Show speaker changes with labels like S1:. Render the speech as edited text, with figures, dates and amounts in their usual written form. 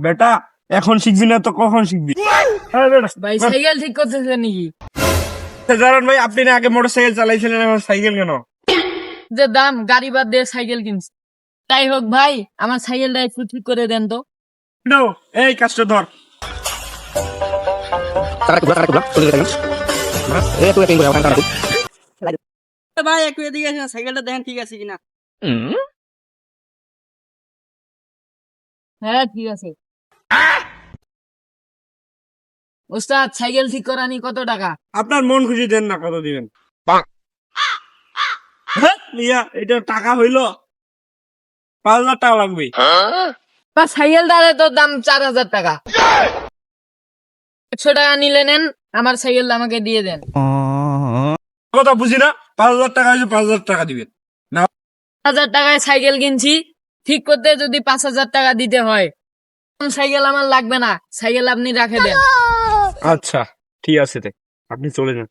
S1: বেটা এখন শিখবি না তো কখন শিখবি?
S2: ভাই সাইকেল ঠিক করতেছে নাকি?
S1: জানেন ভাই, আপনি না আগে মোটরসাইকেল চালাইছিলেন, এখন সাইকেল কেন?
S2: যে দাম গাড়ি বাদ দিয়ে সাইকেল কিনছি। তাই হোক ভাই, আমার সাইকেলটা একটু ঠিক করে দেন তো।
S1: এই কাজটা ধর।
S2: ভাই একটু এদিকে আসেন, সাইকেলটা দেখেন ঠিক আছে কিনা। হ্যাঁ ঠিক আছে। ওস্তাদ সাইকেল ঠিক করানি কত টাকা?
S1: আপনার মন খুশি দেন না, কত দিবেন? হ্যাঁ, মিয়া এটা টাকা হইলো? 5,000 টাকা লাগবে।
S2: বা সাইকেলটার তো দাম 4,000 টাকা। 100 টাকা নিলে নেন, আমার সাইকেলটা আমাকে দিয়ে দেন।
S1: কথা বুঝি না, 5,000 টাকা হয়েছে, 5,000 টাকা দিবেন না?
S2: 1,000 টাকায় সাইকেল কিনছি, ঠিক করতে যদি 5,000 টাকা দিতে হয়, সাইকেল আমার লাগবে না, সাইকেল আপনি রাখে দেন।
S1: আচ্ছা ঠিক আছে, আপনি চলে যান।